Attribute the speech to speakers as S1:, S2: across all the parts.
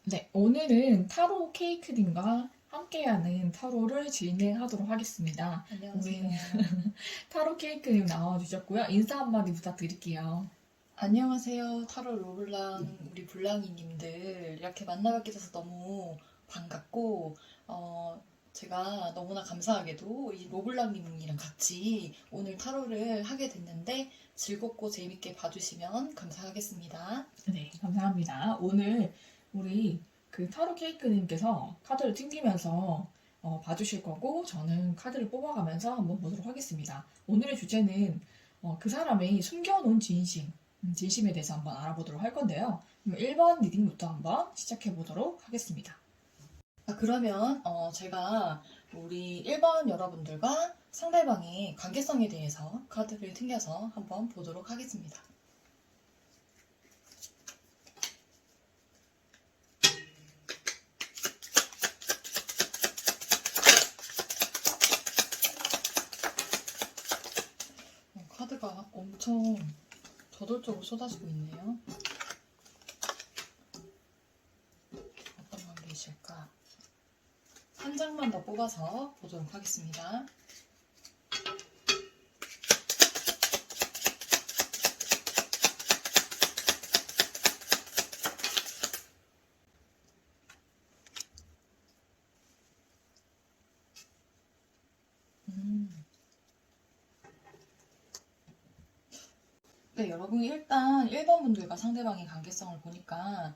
S1: 네, 오늘은 타로 케이크님과 함께하는 타로를 진행하도록 하겠습니다.
S2: 안녕하세요.
S1: 우리 타로 케이크님 나와주셨고요. 인사 한마디 부탁드릴게요.
S2: 안녕하세요. 타로 로블랑 우리 블랑이님들 이렇게 만나뵙게 돼서 너무 반갑고 제가 너무나 감사하게도 이 로블랑님이랑 같이 오늘 타로를 하게 됐는데 즐겁고 재밌게 봐주시면 감사하겠습니다.
S1: 네, 감사합니다. 오늘 우리 그 타로 케이크님께서 카드를 튕기면서 봐주실 거고, 저는 카드를 뽑아가면서 한번 보도록 하겠습니다. 오늘의 주제는 그 사람의 숨겨놓은 진심, 진심에 대해서 한번 알아보도록 할 건데요. 1번 리딩부터 한번 시작해 보도록 하겠습니다.
S2: 그러면 제가 우리 1번 여러분들과 상대방의 관계성에 대해서 카드를 튕겨서 한번 보도록 하겠습니다. 카드가 엄청 저돌적으로 쏟아지고 있네요. 어떤 관계이실까? 한 장만 더 뽑아서 보도록 하겠습니다. 네, 여러분 일단 1번 분들과 상대방의 관계성을 보니까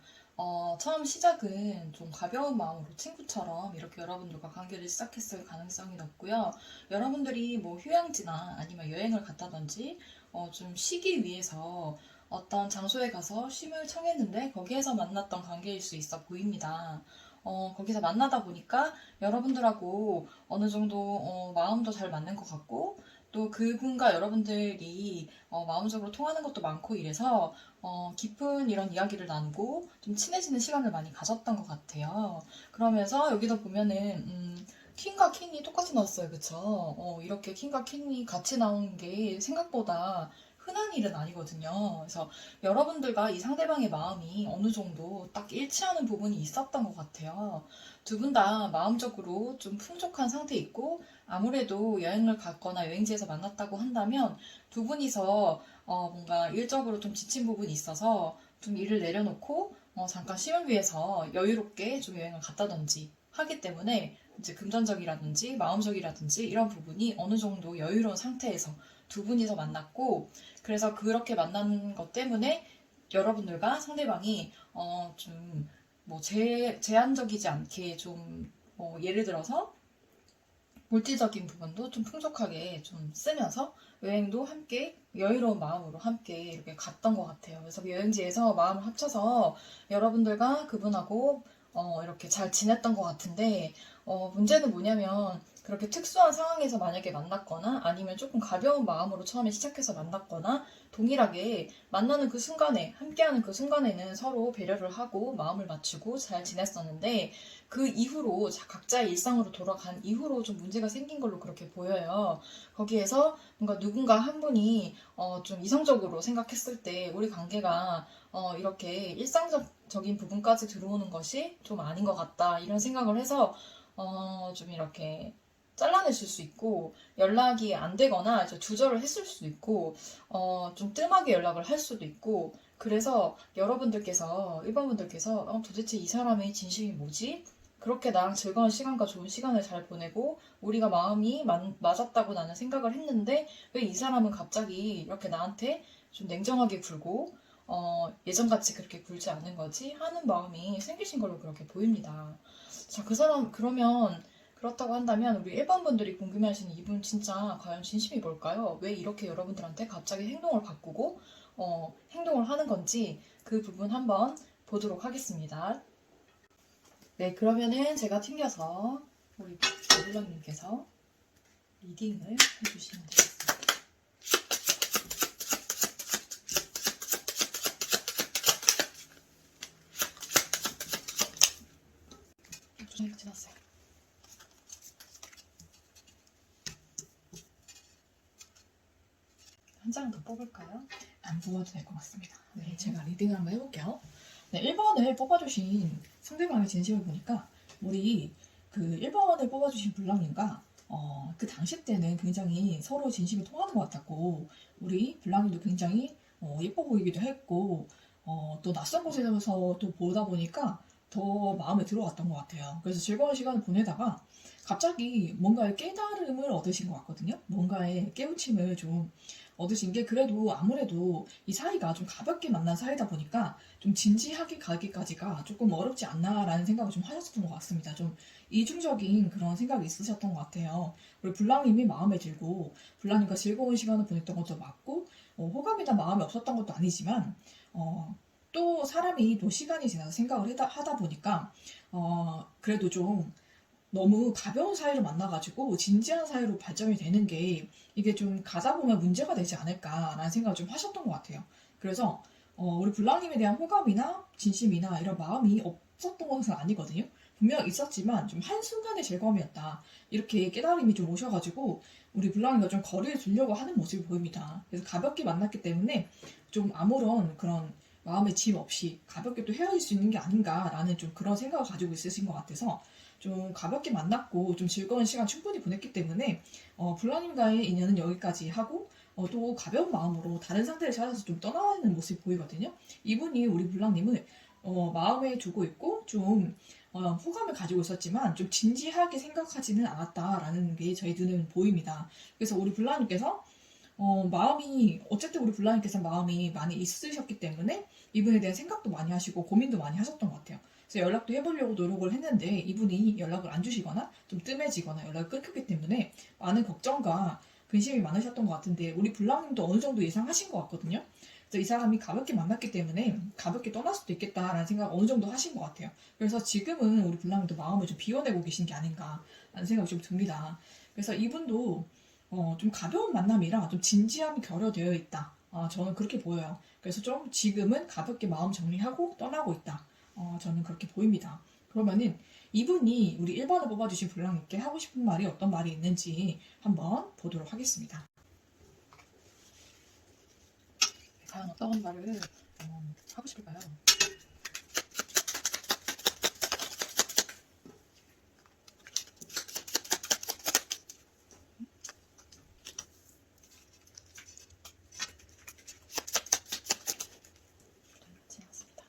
S2: 처음 시작은 좀 가벼운 마음으로 친구처럼 이렇게 여러분들과 관계를 시작했을 가능성이 높고요. 여러분들이 뭐 휴양지나 아니면 여행을 갔다든지 좀 쉬기 위해서 어떤 장소에 가서 쉼을 청했는데 거기에서 만났던 관계일 수 있어 보입니다. 거기서 만나다 보니까 여러분들하고 어느 정도 마음도 잘 맞는 것 같고 또 그분과 여러분들이 마음적으로 통하는 것도 많고 이래서 깊은 이런 이야기를 나누고 좀 친해지는 시간을 많이 가졌던 것 같아요. 그러면서 여기도 보면은 퀸과 퀸이 똑같이 나왔어요. 그쵸? 이렇게 퀸과 퀸이 같이 나온 게 생각보다 흔한 일은 아니거든요. 그래서 여러분들과 이 상대방의 마음이 어느 정도 딱 일치하는 부분이 있었던 것 같아요. 두 분 다 마음적으로 좀 풍족한 상태 있고 아무래도 여행을 갔거나 여행지에서 만났다고 한다면 두 분이서 뭔가 일적으로 좀 지친 부분이 있어서 좀 일을 내려놓고 잠깐 쉼을 위해서 여유롭게 좀 여행을 갔다든지 하기 때문에 이제 금전적이라든지 마음적이라든지 이런 부분이 어느 정도 여유로운 상태에서 두 분이서 만났고 그래서 그렇게 만난 것 때문에 여러분들과 상대방이 좀 뭐 제한적이지 않게 좀 예를 들어서 물질적인 부분도 좀 풍족하게 좀 쓰면서 여행도 함께 여유로운 마음으로 함께 이렇게 갔던 것 같아요. 그래서 여행지에서 마음을 합쳐서 여러분들과 그분하고 이렇게 잘 지냈던 것 같은데 문제는 뭐냐면 그렇게 특수한 상황에서 만약에 만났거나 아니면 조금 가벼운 마음으로 처음에 시작해서 만났거나 동일하게 만나는 그 순간에 함께하는 그 순간에는 서로 배려를 하고 마음을 맞추고 잘 지냈었는데 그 이후로 각자의 일상으로 돌아간 이후로 좀 문제가 생긴 걸로 그렇게 보여요. 거기에서 뭔가 누군가 한 분이 좀 이성적으로 생각했을 때 우리 관계가 이렇게 일상적인 부분까지 들어오는 것이 좀 아닌 것 같다 이런 생각을 해서 좀 이렇게 잘라냈을 수 있고 연락이 안 되거나 두절을 했을 수도 있고 좀 뜸하게 연락을 할 수도 있고 그래서 여러분들께서 일반분들께서 도대체 이 사람의 진심이 뭐지? 그렇게 나랑 즐거운 시간과 좋은 시간을 잘 보내고 우리가 마음이 맞았다고 나는 생각을 했는데 왜 이 사람은 갑자기 이렇게 나한테 좀 냉정하게 굴고 예전같이 그렇게 굴지 않은 거지 하는 마음이 생기신 걸로 그렇게 보입니다. 자, 그 사람 그러면 그렇다고 한다면 우리 일반 분들이 궁금해하시는 이분 진짜 과연 진심이 뭘까요? 왜 이렇게 여러분들한테 갑자기 행동을 바꾸고 행동을 하는 건지 그 부분 한번 보도록 하겠습니다. 네, 그러면은 제가 튕겨서 우리 노블랑님께서 리딩을 해주시면 되겠습니다. 조금 지났어요. 한 장 더 뽑을까요?
S1: 안 뽑아도 될 것 같습니다. 네, 제가 리딩을 한번 해볼게요. 네, 1번을 뽑아주신 상대방의 진심을 보니까 우리 그 1번을 뽑아주신 블랑님과 그 당시 때는 굉장히 서로 진심이 통하는 것 같았고 우리 블랑님도 굉장히 예뻐 보이기도 했고 또 낯선 곳에서 또 보다 보니까 더 마음에 들어왔던 것 같아요. 그래서 즐거운 시간을 보내다가 갑자기 뭔가의 깨달음을 얻으신 것 같거든요. 뭔가의 깨우침을 좀 얻으신 게 그래도 아무래도 이 사이가 좀 가볍게 만난 사이다 보니까 좀 진지하게 가기까지가 조금 어렵지 않나라는 생각을 좀 하셨던 것 같습니다. 좀 이중적인 그런 생각이 있으셨던 것 같아요. 우리 블랑님이 마음에 들고 블랑님과 즐거운 시간을 보냈던 것도 맞고 호감이나 마음이 없었던 것도 아니지만 또 사람이 또 시간이 지나서 생각을 하다 보니까 그래도 좀 너무 가벼운 사이로 만나가지고 진지한 사이로 발전이 되는 게 이게 좀 가다 보면 문제가 되지 않을까라는 생각을 좀 하셨던 것 같아요. 그래서 우리 블랑님에 대한 호감이나 진심이나 이런 마음이 없었던 것은 아니거든요. 분명 있었지만 좀 한순간의 즐거움이었다. 이렇게 깨달음이 좀 오셔가지고 우리 블랑이가 좀 거리를 두려고 하는 모습이 보입니다. 그래서 가볍게 만났기 때문에 좀 아무런 그런 마음의 짐 없이 가볍게 또 헤어질 수 있는 게 아닌가라는 좀 그런 생각을 가지고 있으신 것 같아서 좀 가볍게 만났고 좀 즐거운 시간 충분히 보냈기 때문에 블랑님과의 인연은 여기까지 하고 또 가벼운 마음으로 다른 상대를 찾아서 좀 떠나는 모습이 보이거든요. 이분이 우리 블랑님을 마음에 두고 있고 좀 호감을 가지고 있었지만 좀 진지하게 생각하지는 않았다라는 게 저희 눈에는 보입니다. 그래서 우리 블랑님께서 마음이 어쨌든 우리 블랑님께서 마음이 많이 있으셨기 때문에 이분에 대한 생각도 많이 하시고 고민도 많이 하셨던 것 같아요. 그래서 연락도 해보려고 노력을 했는데 이분이 연락을 안 주시거나 좀 뜸해지거나 연락을 끊겼기 때문에 많은 걱정과 근심이 많으셨던 것 같은데 우리 블랑님도 어느 정도 예상하신 것 같거든요. 그래서 이 사람이 가볍게 만났기 때문에 가볍게 떠날 수도 있겠다라는 생각 어느 정도 하신 것 같아요. 그래서 지금은 우리 블랑님도 마음을 좀 비워내고 계신 게 아닌가라는 생각이 좀 듭니다. 그래서 이분도 좀 가벼운 만남이라 좀 진지함이 결여되어 있다. 저는 그렇게 보여요. 그래서 좀 지금은 가볍게 마음 정리하고 떠나고 있다. 저는 그렇게 보입니다. 그러면은 이분이 우리 1번을 뽑아주신 블랑님께 하고 싶은 말이 어떤 말이 있는지 한번 보도록 하겠습니다.
S2: 과연 어떤 말을 하고 싶을까요? 지났습니다.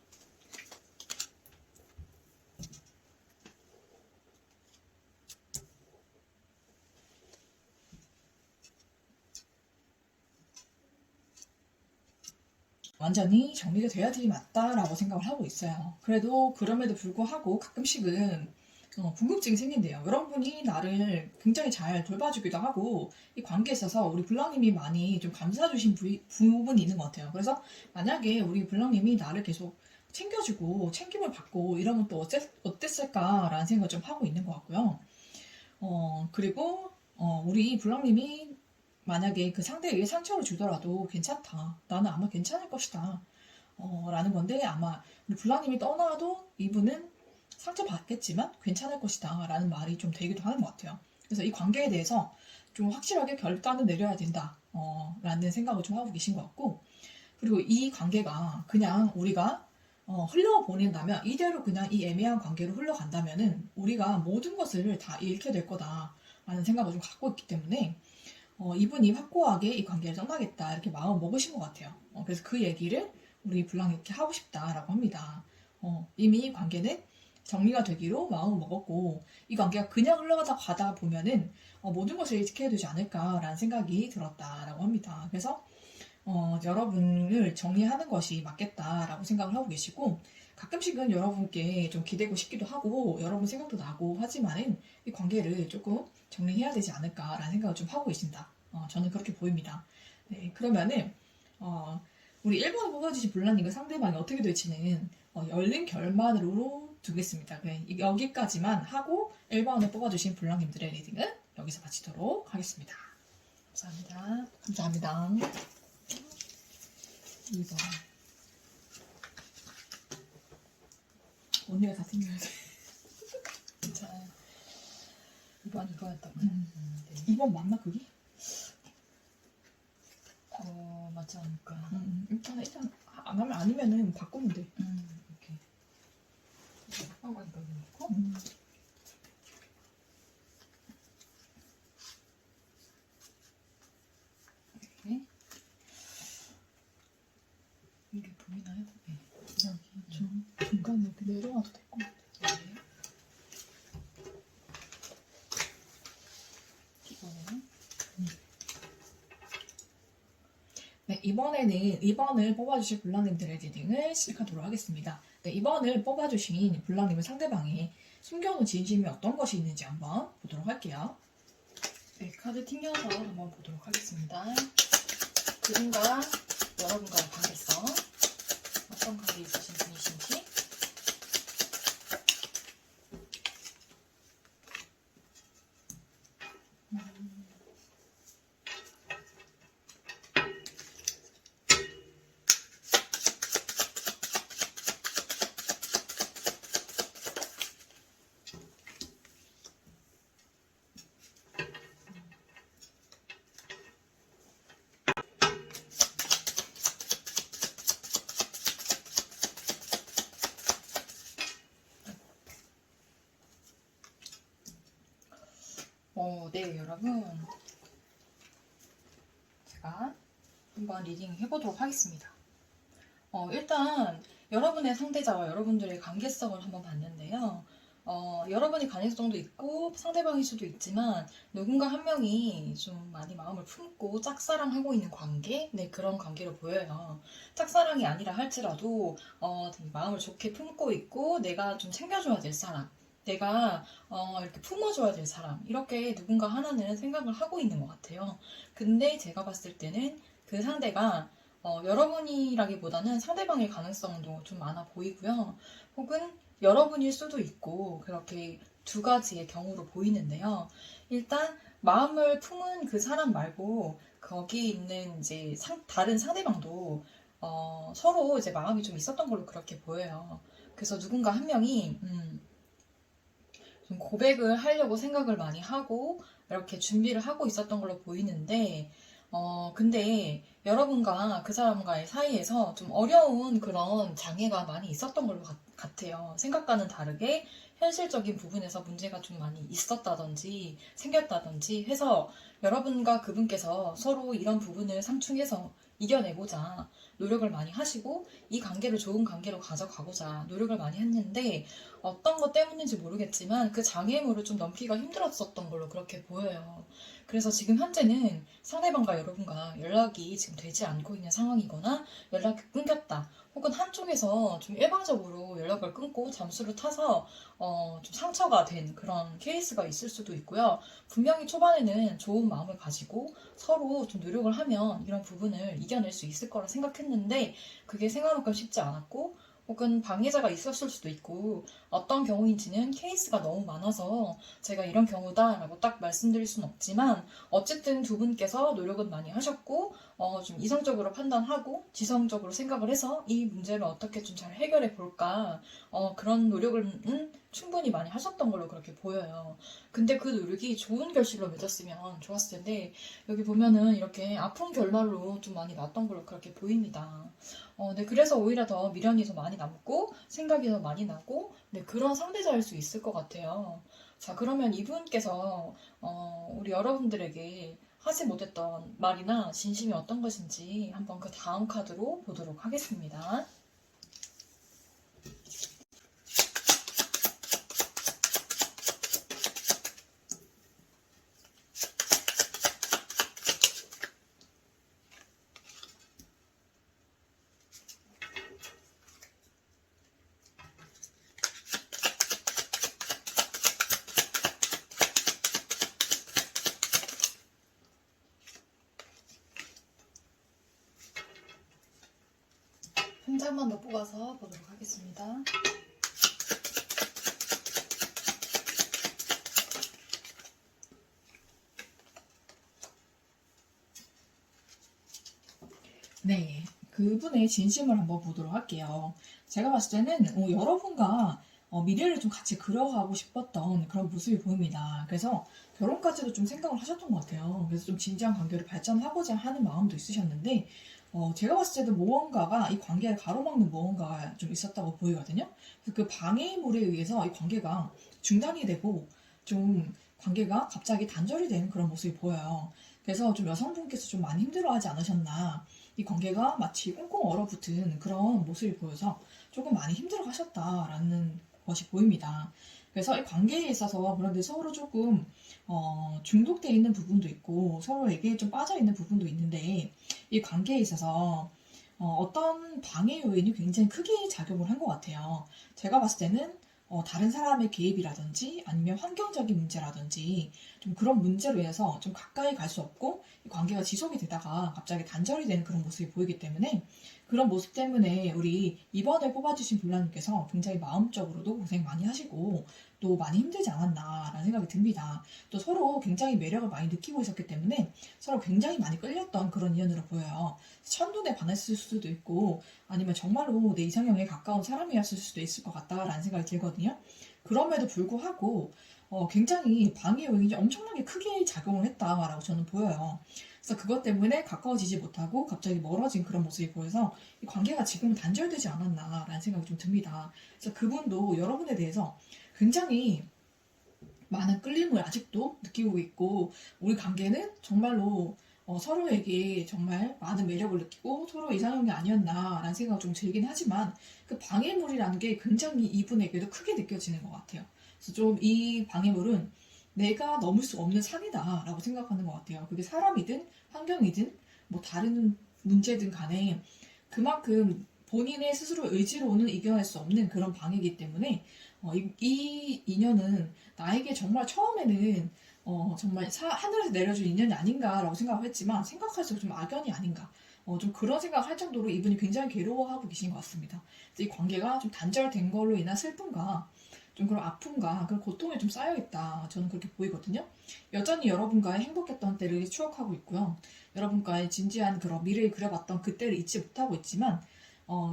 S1: 완전히 정리가 돼야지 맞다라고 생각을 하고 있어요. 그래도 그럼에도 불구하고 가끔씩은 궁금증이 생긴대요. 여러분이 나를 굉장히 잘 돌봐주기도 하고 이 관계에 있어서 우리 블랑님이 많이 좀 감싸주신 부분이 있는 것 같아요. 그래서 만약에 우리 블랑님이 나를 계속 챙겨주고 챙김을 받고 이러면 또 어땠을까라는 생각을 좀 하고 있는 것 같고요. 그리고 우리 블랑님이 만약에 그 상대에게 상처를 주더라도 괜찮다. 나는 아마 괜찮을 것이다. 라는 건데 아마 우리 블랑님이 떠나도 이분은 상처받겠지만 괜찮을 것이다. 라는 말이 좀 되기도 하는 것 같아요. 그래서 이 관계에 대해서 좀 확실하게 결단을 내려야 된다. 라는 생각을 좀 하고 계신 것 같고 그리고 이 관계가 그냥 우리가 흘러보낸다면 이대로 그냥 이 애매한 관계로 흘러간다면은 우리가 모든 것을 다 잃게 될 거다라는 생각을 좀 갖고 있기 때문에 이분이 확고하게 이 관계를 떠나겠다 이렇게 마음 먹으신 것 같아요. 그래서 그 얘기를 우리 블랑이 이렇게 하고 싶다라고 합니다. 이미 이 관계는 정리가 되기로 마음을 먹었고 이 관계가 그냥 흘러가다 가다 보면은 모든 것을 잃게 되지 않을까라는 생각이 들었다라고 합니다. 그래서 여러분을 정리하는 것이 맞겠다라고 생각을 하고 계시고 가끔씩은 여러분께 좀 기대고 싶기도 하고 여러분 생각도 나고 하지만은 이 관계를 조금 정리해야 되지 않을까라는 생각을 좀 하고 계신다. 저는 그렇게 보입니다. 네, 그러면은 우리 1번을 뽑아주신 블랑님과 상대방이 어떻게 될지는 열린 결말으로 두겠습니다. 여기까지만 하고 1번을 뽑아주신 블랑님들의 리딩은 여기서 마치도록 하겠습니다.
S2: 감사합니다.
S1: 감사합니다. 2번. 언니가 다 챙겨야 돼.
S2: 괜찮아요. 2번 이거였다고요? 네.
S1: 2번 맞나 그게?
S2: 맞지 않을까?
S1: 일단 안 하면 아니면은 바꾸면 돼.
S2: 오케이. 이거 넣고. 이렇게. 이게 보이나요? 네.
S1: 여기 좀 중간에 이렇게 내려와도 될 것 같아요.
S2: 네. 이번에는
S1: 네, 이번에는 2번을 뽑아주실 블랑님들의 리딩을 시작하도록 하겠습니다. 네, 2번을 뽑아주신 블랑님의 상대방의 숨겨놓은 진심이 어떤 것이 있는지 한번 보도록 할게요.
S2: 네, 카드 튕겨서 한번 보도록 하겠습니다. 그분과 여러분과의 관계성 어떤 관계 있으신 분이신지. 네, 여러분. 제가 한번 리딩 해보도록 하겠습니다. 일단 여러분의 상대자와 여러분들의 관계성을 한번 봤는데요. 여러분이 관계성도 있고 상대방일 수도 있지만 누군가 한 명이 좀 많이 마음을 품고 짝사랑하고 있는 관계? 네, 그런 관계로 보여요. 짝사랑이 아니라 할지라도 되게 마음을 좋게 품고 있고 내가 좀 챙겨줘야 될 사람, 내가 이렇게 품어줘야 될 사람, 이렇게 누군가 하나는 생각을 하고 있는 것 같아요. 근데 제가 봤을 때는 그 상대가 여러분이라기보다는 상대방일 가능성도 좀 많아 보이고요. 혹은 여러분일 수도 있고 그렇게 두 가지의 경우로 보이는데요. 일단 마음을 품은 그 사람 말고 거기 있는 이제 다른 상대방도 서로 이제 마음이 좀 있었던 걸로 그렇게 보여요. 그래서 누군가 한 명이 좀 고백을 하려고 생각을 많이 하고 이렇게 준비를 하고 있었던 걸로 보이는데 근데 여러분과 그 사람과의 사이에서 좀 어려운 그런 장애가 많이 있었던 걸로 같아요. 생각과는 다르게 현실적인 부분에서 문제가 좀 많이 있었다든지 생겼다든지 해서 여러분과 그분께서 서로 이런 부분을 상충해서 이겨내고자 노력을 많이 하시고 이 관계를 좋은 관계로 가져가고자 노력을 많이 했는데 어떤 것 때문인지 모르겠지만 그 장애물을 좀 넘기가 힘들었었던 걸로 그렇게 보여요. 그래서 지금 현재는 상대방과 여러분과 연락이 지금 되지 않고 있는 상황이거나 연락이 끊겼다. 혹은 한쪽에서 좀 일방적으로 연락을 끊고 잠수를 타서 좀 상처가 된 그런 케이스가 있을 수도 있고요. 분명히 초반에는 좋은 마음을 가지고 서로 좀 노력을 하면 이런 부분을 이겨낼 수 있을 거라 생각했는데 그게 생각만큼 쉽지 않았고 혹은 방해자가 있었을 수도 있고 어떤 경우인지는 케이스가 너무 많아서 제가 이런 경우다라고 딱 말씀드릴 수는 없지만 어쨌든 두 분께서 노력은 많이 하셨고 좀 이성적으로 판단하고 지성적으로 생각을 해서 이 문제를 어떻게 좀 잘 해결해 볼까 그런 노력은 충분히 많이 하셨던 걸로 그렇게 보여요. 근데 그 노력이 좋은 결실로 맺었으면 좋았을 텐데 여기 보면은 이렇게 아픈 결말로 좀 많이 났던 걸로 그렇게 보입니다. 네, 그래서 오히려 더 미련이 더 많이 남고 생각이 더 많이 나고 네, 그런 상대자일 수 있을 것 같아요. 자, 그러면 이분께서 우리 여러분들에게 하지 못했던 말이나 진심이 어떤 것인지 한번 그 다음 카드로 보도록 하겠습니다. 한 번 더 뽑아서 보도록 하겠습니다.
S1: 네, 그분의 진심을 한번 보도록 할게요. 제가 봤을 때는 여러분과 미래를 좀 같이 그려가고 싶었던 그런 모습이 보입니다. 그래서 결혼까지도 좀 생각을 하셨던 것 같아요. 그래서 좀 진지한 관계를 발전하고자 하는 마음도 있으셨는데 제가 봤을 때도 무언가가 이 관계를 가로막는 무언가가 좀 있었다고 보이거든요. 그래서 그 방해물에 의해서 이 관계가 중단이 되고 좀 관계가 갑자기 단절이 되는 그런 모습이 보여요. 그래서 좀 여성분께서 좀 많이 힘들어하지 않으셨나. 이 관계가 마치 꽁꽁 얼어붙은 그런 모습이 보여서 조금 많이 힘들어하셨다라는 것이 보입니다. 그래서 이 관계에 있어서 그런데 서로 조금 중독되어 있는 부분도 있고 서로에게 좀 빠져 있는 부분도 있는데 이 관계에 있어서 어떤 방해 요인이 굉장히 크게 작용을 한 것 같아요. 제가 봤을 때는 다른 사람의 개입이라든지 아니면 환경적인 문제라든지 좀 그런 문제로 인해서 좀 가까이 갈 수 없고 이 관계가 지속이 되다가 갑자기 단절이 되는 그런 모습이 보이기 때문에 그런 모습 때문에 우리 이번에 뽑아주신 블라님께서 굉장히 마음적으로도 고생 많이 하시고 또 많이 힘들지 않았나라는 생각이 듭니다. 또 서로 굉장히 매력을 많이 느끼고 있었기 때문에 서로 굉장히 많이 끌렸던 그런 인연으로 보여요. 첫눈에 반했을 수도 있고 아니면 정말로 내 이상형에 가까운 사람이었을 수도 있을 것 같다라는 생각이 들거든요. 그럼에도 불구하고 굉장히 방해 요인이 엄청나게 크게 작용을 했다라고 저는 보여요. 그래서 그것 때문에 가까워지지 못하고 갑자기 멀어진 그런 모습이 보여서 이 관계가 지금은 단절되지 않았나라는 생각이 좀 듭니다. 그래서 그분도 여러분에 대해서 굉장히 많은 끌림을 아직도 느끼고 있고 우리 관계는 정말로 서로에게 정말 많은 매력을 느끼고 서로 이상형이 아니었나라는 생각을 좀 들긴 하지만 그 방해물이라는 게 굉장히 이분에게도 크게 느껴지는 것 같아요. 그래서 좀 이 방해물은 내가 넘을 수 없는 산이다라고 생각하는 것 같아요. 그게 사람이든 환경이든 뭐 다른 문제든 간에 그만큼 본인의 스스로 의지로는 이겨낼 수 없는 그런 방해이기 때문에 이 인연은 나에게 정말 처음에는 정말 하늘에서 내려준 인연이 아닌가라고 생각을 했지만 생각할수록 좀 악연이 아닌가 좀 그런 생각을 할 정도로 이분이 굉장히 괴로워하고 계신 것 같습니다. 그래서 이 관계가 좀 단절된 걸로 인한 슬픔과 좀 그런 아픔과 그런 고통이 좀 쌓여있다 저는 그렇게 보이거든요. 여전히 여러분과의 행복했던 때를 추억하고 있고요. 여러분과의 진지한 그런 미래를 그려봤던 그때를 잊지 못하고 있지만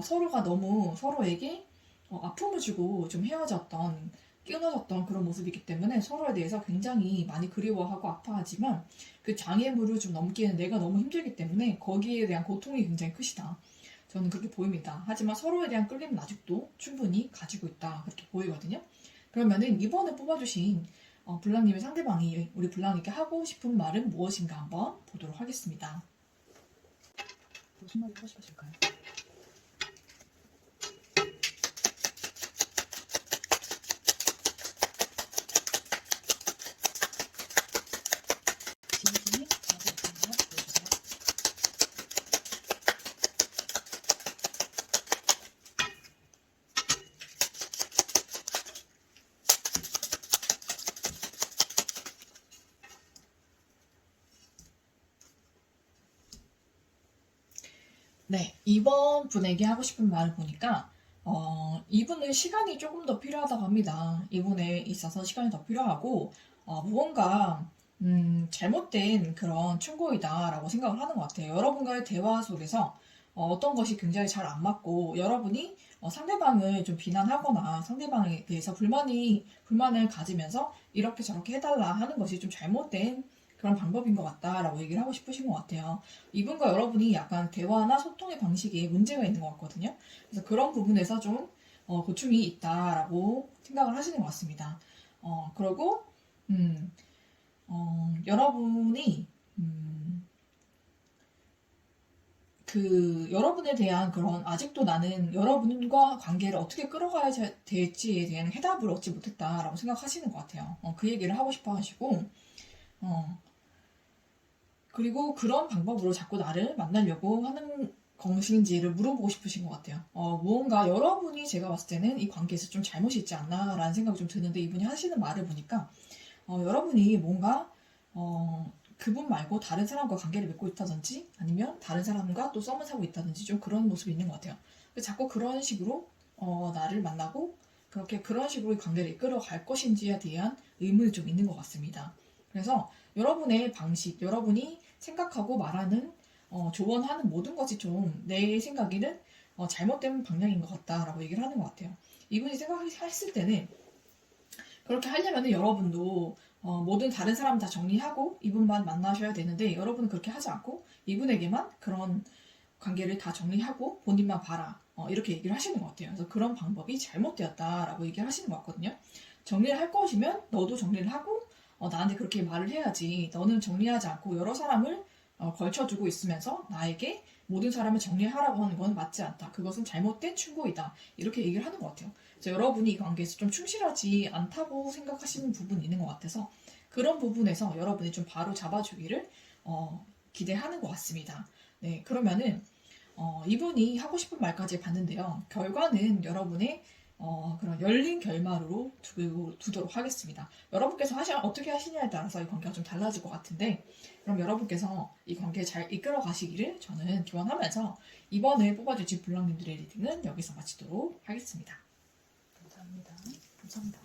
S1: 서로가 너무 서로에게 아픔을 주고 좀 헤어졌던 끊어졌던 그런 모습이기 때문에 서로에 대해서 굉장히 많이 그리워하고 아파하지만 그 장애물을 좀 넘기에는 내가 너무 힘들기 때문에 거기에 대한 고통이 굉장히 크시다. 저는 그렇게 보입니다. 하지만 서로에 대한 끌림은 아직도 충분히 가지고 있다. 그렇게 보이거든요. 그러면은 이번에 뽑아주신 블랑님의 상대방이 우리 블랑에게 하고 싶은 말은 무엇인가 한번 보도록 하겠습니다. 무슨 말을 하고 싶으실까요? 진심이 가지고 있는 걸 보여주세요. 네, 이번 분에게 하고 싶은 말을 보니까, 이분은 시간이 조금 더 필요하다고 합니다. 이분에 있어서 시간이 더 필요하고, 무언가, 잘못된 그런 충고이다라고 생각을 하는 것 같아요. 여러분과의 대화 속에서 떤 것이 굉장히 잘 안 맞고, 여러분이 상대방을 좀 비난하거나 상대방에 대해서 불만을 가지면서 이렇게 저렇게 해달라 하는 것이 좀 잘못된 그런 방법인 것 같다라고 얘기를 하고 싶으신 것 같아요. 이분과 여러분이 약간 대화나 소통의 방식에 문제가 있는 것 같거든요. 그래서 그런 부분에서 좀 고충이 있다라고 생각을 하시는 것 같습니다. 그리고 여러분이 여러분에 대한 그런 아직도 나는 여러분과 관계를 어떻게 끌어가야 될지에 대한 해답을 얻지 못했다라고 생각하시는 것 같아요. 그 얘기를 하고 싶어 하시고 그리고 그런 방법으로 자꾸 나를 만나려고 하는 것인지를 물어보고 싶으신 것 같아요. 무언가 여러분이 제가 봤을 때는 이 관계에서 좀 잘못이 있지 않나라는 생각이 좀 드는데 이분이 하시는 말을 보니까 여러분이 뭔가 그분 말고 다른 사람과 관계를 맺고 있다든지 아니면 다른 사람과 또 썸을 타고 있다든지 좀 그런 모습이 있는 것 같아요. 자꾸 그런 식으로 나를 만나고 그런 식으로 이 관계를 이끌어갈 것인지에 대한 의문이 좀 있는 것 같습니다. 그래서 여러분의 방식, 여러분이 생각하고 말하는 조언하는 모든 것이 좀 내 생각에는 잘못된 방향인 것 같다라고 얘기를 하는 것 같아요. 이분이 생각했을 때는 그렇게 하려면 여러분도 모든 다른 사람 다 정리하고 이분만 만나셔야 되는데 여러분은 그렇게 하지 않고 이분에게만 그런 관계를 다 정리하고 본인만 봐라. 이렇게 얘기를 하시는 것 같아요. 그래서 그런 방법이 잘못되었다라고 얘기를 하시는 것 같거든요. 정리를 할 것이면 너도 정리를 하고 나한테 그렇게 말을 해야지. 너는 정리하지 않고 여러 사람을 걸쳐두고 있으면서 나에게 모든 사람을 정리하라고 하는 건 맞지 않다. 그것은 잘못된 충고이다. 이렇게 얘기를 하는 것 같아요. 그래서 여러분이 이 관계에서 좀 충실하지 않다고 생각하시는 부분이 있는 것 같아서 그런 부분에서 여러분이 좀 바로 잡아주기를 기대하는 것 같습니다. 네, 그러면은 이분이 하고 싶은 말까지 봤는데요. 결과는 여러분의 그런 열린 결말로 두도록 하겠습니다. 여러분께서 어떻게 하시냐에 따라서 이 관계가 좀 달라질 것 같은데, 그럼 여러분께서 이 관계 잘 이끌어 가시기를 저는 기원하면서 이번에 뽑아주신 블랑님들의 리딩은 여기서 마치도록 하겠습니다.
S2: 감사합니다.
S1: 감사합니다.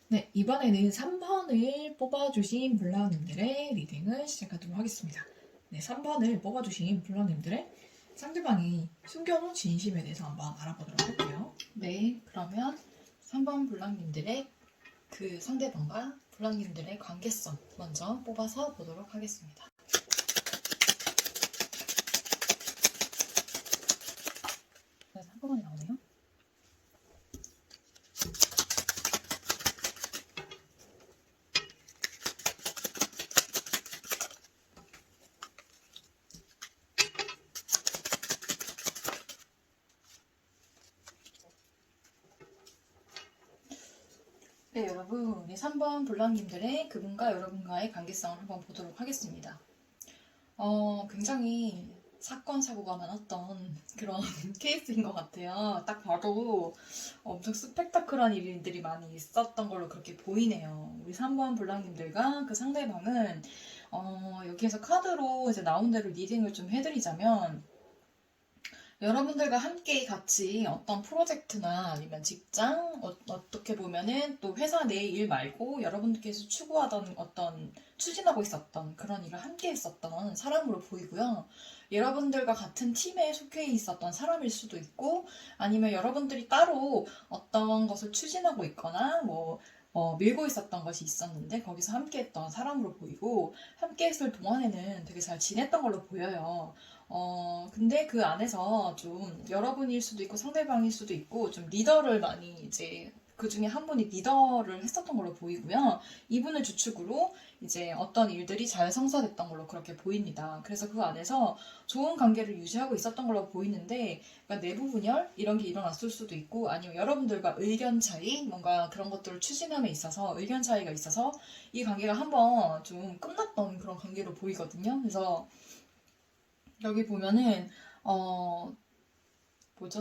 S1: 네, 이번에는 3번을 뽑아주신 블랑님들의 리딩을 시작하도록 하겠습니다. 네, 3번을 뽑아주신 블랑님들의 상대방이 숨겨놓은 진심에 대해서 한번 알아보도록 할게요.
S2: 네, 그러면 3번 블랑님들의 그 상대방과 블랑님들의 관계성 먼저 뽑아서 보도록 하겠습니다. 네, 한꺼번에 나오네요. 네, 여러분, 우리 3번 블랑님들의 그분과 여러분과의 관계성을 한번 보도록 하겠습니다. 굉장히 사건, 사고가 많았던 그런 케이스인 것 같아요. 딱 봐도 엄청 스펙타클한 일들이 많이 있었던 걸로 그렇게 보이네요. 우리 3번 블랑님들과 그 상대방은 여기에서 카드로 이제 나온 대로 리딩을 좀 해드리자면 여러분들과 함께 같이 어떤 프로젝트나 아니면 직장, 어떻게 보면은 또 회사 내 일 말고 여러분들께서 추구하던 어떤 추진하고 있었던 그런 일을 함께 했었던 사람으로 보이고요. 여러분들과 같은 팀에 속해 있었던 사람일 수도 있고 아니면 여러분들이 따로 어떤 것을 추진하고 있거나 밀고 있었던 것이 있었는데 거기서 함께 했던 사람으로 보이고 함께 했을 동안에는 되게 잘 지냈던 걸로 보여요. 근데 그 안에서 좀 여러분일 수도 있고 상대방일 수도 있고 좀 리더를 많이 이제 그 중에 한 분이 리더를 했었던 걸로 보이고요. 이분을 주축으로 이제 어떤 일들이 잘 성사됐던 걸로 그렇게 보입니다. 그래서 그 안에서 좋은 관계를 유지하고 있었던 걸로 보이는데 그러니까 내부 분열 이런 게 일어났을 수도 있고 아니면 여러분들과 의견 차이 뭔가 그런 것들을 추진함에 있어서 의견 차이가 있어서 이 관계가 한번 좀 끝났던 그런 관계로 보이거든요. 그래서 여기 보면은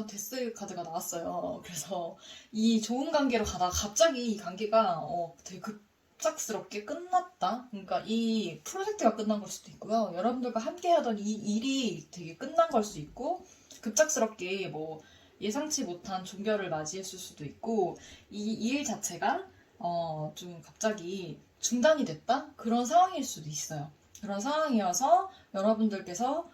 S2: 데스 카드가 나왔어요. 그래서 이 좋은 관계로 가다가 갑자기 이 관계가 되게 급작스럽게 끝났다. 그러니까 이 프로젝트가 끝난 걸 수도 있고요. 여러분들과 함께 하던 이 일이 되게 끝난 걸 수도 있고 급작스럽게 예상치 못한 종결을 맞이했을 수도 있고 이 일 자체가 좀 갑자기 중단이 됐다? 그런 상황일 수도 있어요. 그런 상황이어서 여러분들께서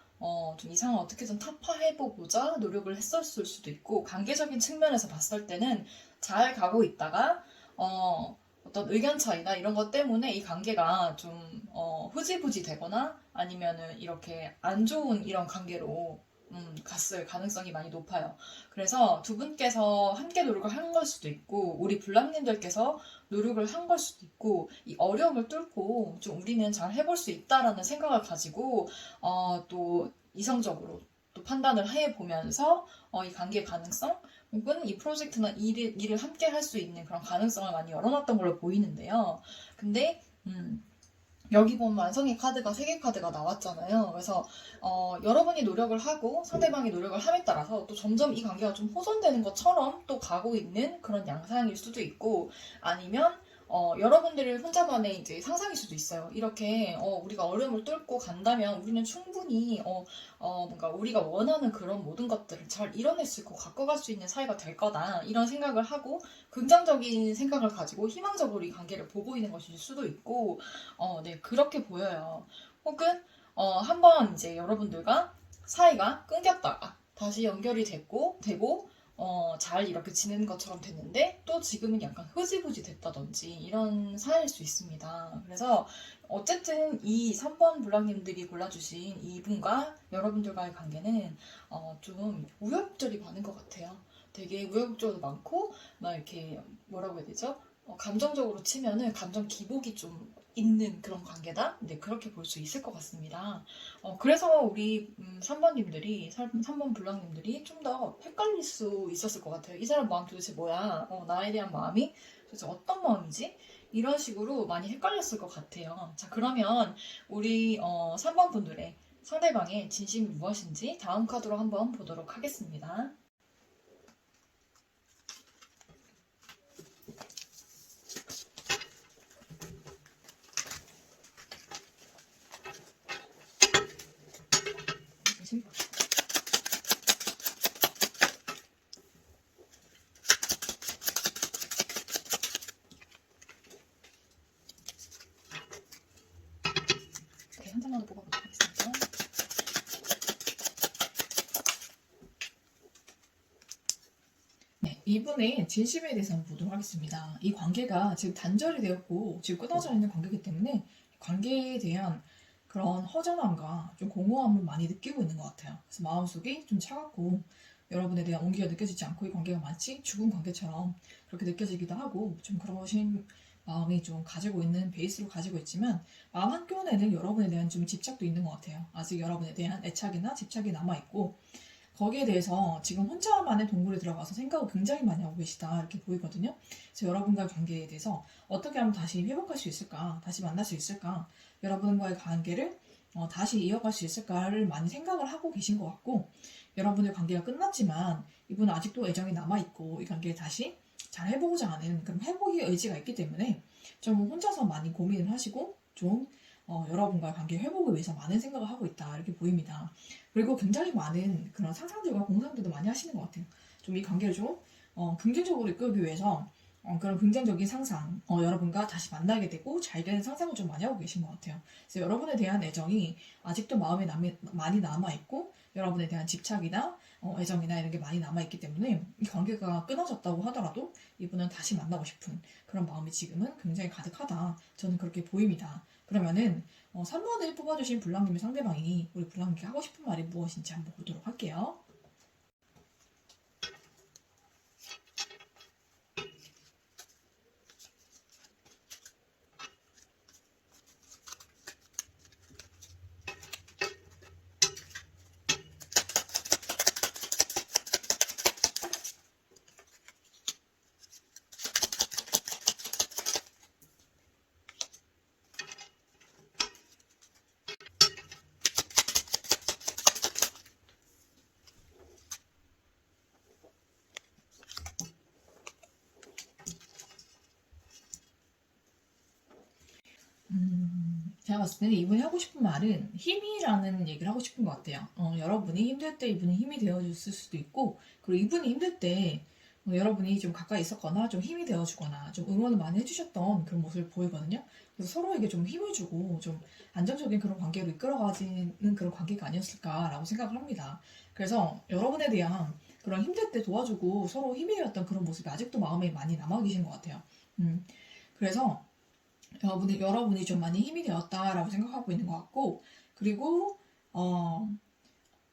S2: 좀 이 상황을 어떻게든 타파해보고자 노력을 했었을 수도 있고 관계적인 측면에서 봤을 때는 잘 가고 있다가 어떤 의견 차이나 이런 것 때문에 이 관계가 좀 흐지부지 되거나 아니면은 이렇게 안 좋은 이런 관계로 갔을 가능성이 많이 높아요. 그래서 두 분께서 함께 노력을 한 걸 수도 있고 우리 블랑님들께서 노력을 한 걸 수도 있고 이 어려움을 뚫고 좀 우리는 잘 해볼 수 있다라는 생각을 가지고 또 이성적으로 또 판단을 해보면서 이 관계 가능성 혹은 이 프로젝트나 일을 함께 할 수 있는 그런 가능성을 많이 열어놨던 걸로 보이는데요. 근데 여기 보면 완성의 카드가 3개 카드가 나왔잖아요. 그래서 여러분이 노력을 하고 상대방이 노력을 함에 따라서 또 점점 이 관계가 좀 호전되는 것처럼 또 가고 있는 그런 양상일 수도 있고 아니면 여러분들이 혼자만의 이제 상상일 수도 있어요. 이렇게 우리가 어려움을 뚫고 간다면 우리는 충분히 뭔가 우리가 원하는 그런 모든 것들을 잘 이뤄낼 수 있고 가꿔갈 수 있는 사이가 될 거다. 이런 생각을 하고 긍정적인 생각을 가지고 희망적으로 이 관계를 보고 있는 것일 수도 있고, 네, 그렇게 보여요. 혹은 한번 이제 여러분들과 사이가 끊겼다가 다시 연결이 되고 잘 이렇게 지내는 것처럼 됐는데 또 지금은 약간 흐지부지 됐다든지 이런 사이일 수 있습니다. 그래서 어쨌든 이 3번 블랑님들이 골라주신 이분과 여러분들과의 관계는 좀 우여곡절이 많은 것 같아요. 되게 우여곡절도 많고 막 이렇게 뭐라고 해야 되죠? 감정적으로 치면은 감정 기복이 좀 있는 그런 관계다? 네, 그렇게 볼 수 있을 것 같습니다. 그래서 우리 3번님들이, 3번 블랑님들이 좀 더 헷갈릴 수 있었을 것 같아요. 이 사람 마음 도대체 뭐야? 나에 대한 마음이 도대체 어떤 마음이지? 이런 식으로 많이 헷갈렸을 것 같아요. 자, 그러면 우리 3번 분들의 상대방의 진심이 무엇인지 다음 카드로 한번 보도록 하겠습니다. 네, 한 장만 더 뽑아보도록 하겠습니다.
S1: 네, 이분의 진심에 대해서 한번 보도록 하겠습니다. 이 관계가 지금 단절이 되었고 지금 끊어져 있는 관계이기 때문에 관계에 대한 그런 허전함과 좀 공허함을 많이 느끼고 있는 것 같아요. 그래서 마음속이 좀 차갑고 여러분에 대한 온기가 느껴지지 않고 이 관계가 마치 죽은 관계처럼 그렇게 느껴지기도 하고 좀 그러신 마음이 좀 가지고 있는 베이스로 가지고 있지만 마음 한켠에는 여러분에 대한 좀 집착도 있는 것 같아요. 아직 여러분에 대한 애착이나 집착이 남아있고 거기에 대해서 지금 혼자만의 동굴에 들어가서 생각을 굉장히 많이 하고 계시다 이렇게 보이거든요. 그래서 여러분과의 관계에 대해서 어떻게 하면 다시 회복할 수 있을까, 다시 만날 수 있을까, 여러분과의 관계를 다시 이어갈 수 있을까를 많이 생각을 하고 계신 것 같고, 여러분의 관계가 끝났지만 이분은 아직도 애정이 남아있고 이 관계를 다시 잘 해보고자 하는 그런 회복의 의지가 있기 때문에 좀 혼자서 많이 고민을 하시고 좀 여러분과의 관계 회복을 위해서 많은 생각을 하고 있다 이렇게 보입니다. 그리고 굉장히 많은 그런 상상들과 공상들도 많이 하시는 것 같아요. 좀 이 관계를 좀 긍정적으로 이끌기 위해서 그런 긍정적인 상상, 여러분과 다시 만나게 되고 잘 되는 상상을 좀 많이 하고 계신 것 같아요. 그래서 여러분에 대한 애정이 아직도 마음에 많이 남아있고 여러분에 대한 집착이나 애정이나 이런 게 많이 남아있기 때문에 이 관계가 끊어졌다고 하더라도 이분은 다시 만나고 싶은 그런 마음이 지금은 굉장히 가득하다. 저는 그렇게 보입니다. 그러면은 3번을 뽑아주신 블랑님의 상대방이 우리 블랑님께 하고 싶은 말이 무엇인지 한번 보도록 할게요. 제가 봤을 때는 이분이 하고 싶은 말은 힘이라는 얘기를 하고 싶은 것 같아요. 여러분이 힘들 때 이분이 힘이 되어줬을 수도 있고, 그리고 이분이 힘들 때 여러분이 좀 가까이 있었거나 좀 힘이 되어주거나 좀 응원을 많이 해주셨던 그런 모습을 보이거든요. 그래서 서로에게 좀 힘을 주고 좀 안정적인 그런 관계로 이끌어가지는 그런 관계가 아니었을까라고 생각을 합니다. 그래서 여러분에 대한 그런 힘들 때 도와주고 서로 힘이 되었던 그런 모습이 아직도 마음에 많이 남아 계신 것 같아요. 그래서 여러분이 좀 많이 힘이 되었다라고 생각하고 있는 것 같고, 그리고,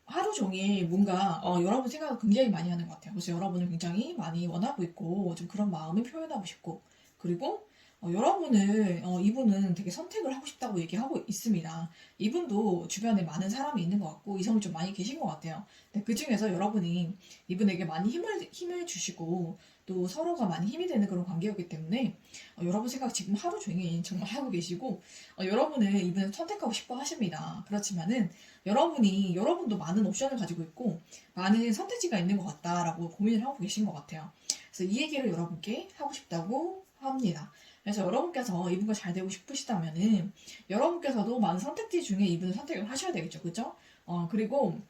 S1: 하루 종일 뭔가, 여러분 생각을 굉장히 많이 하는 것 같아요. 그래서 여러분을 굉장히 많이 원하고 있고, 좀 그런 마음을 표현하고 싶고, 그리고, 이분은 되게 선택을 하고 싶다고 얘기하고 있습니다. 이분도 주변에 많은 사람이 있는 것 같고, 이성이 좀 많이 계신 것 같아요. 근데 그 중에서 여러분이 이분에게 많이 힘을 주시고, 또 서로가 많이 힘이 되는 그런 관계였기 때문에, 여러분 생각 지금 하루 종일 정말 하고 계시고, 여러분을 이분은 선택하고 싶어 하십니다. 그렇지만은, 여러분도 많은 옵션을 가지고 있고, 많은 선택지가 있는 것 같다라고 고민을 하고 계신 것 같아요. 그래서 이 얘기를 여러분께 하고 싶다고 합니다. 그래서 여러분께서 이분과 잘 되고 싶으시다면은 여러분께서도 많은 선택지 중에 이분을 선택을 하셔야 되겠죠. 그죠? 그리고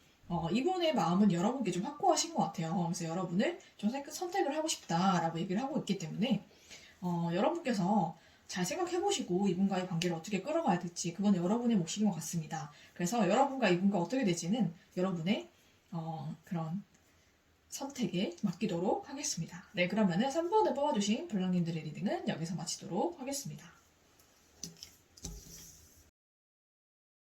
S1: 이분의 마음은 여러분께 좀 확고하신 것 같아요. 그래서 여러분을 좀 선택을 하고 싶다라고 얘기를 하고 있기 때문에 여러분께서 잘 생각해보시고 이분과의 관계를 어떻게 끌어가야 될지 그건 여러분의 몫인 것 같습니다. 그래서 여러분과 이분과 어떻게 될지는 여러분의 그런 선택에 맡기도록 하겠습니다. 네, 그러면은 3번을 뽑아주신 블랑님들의 리딩은 여기서 마치도록 하겠습니다.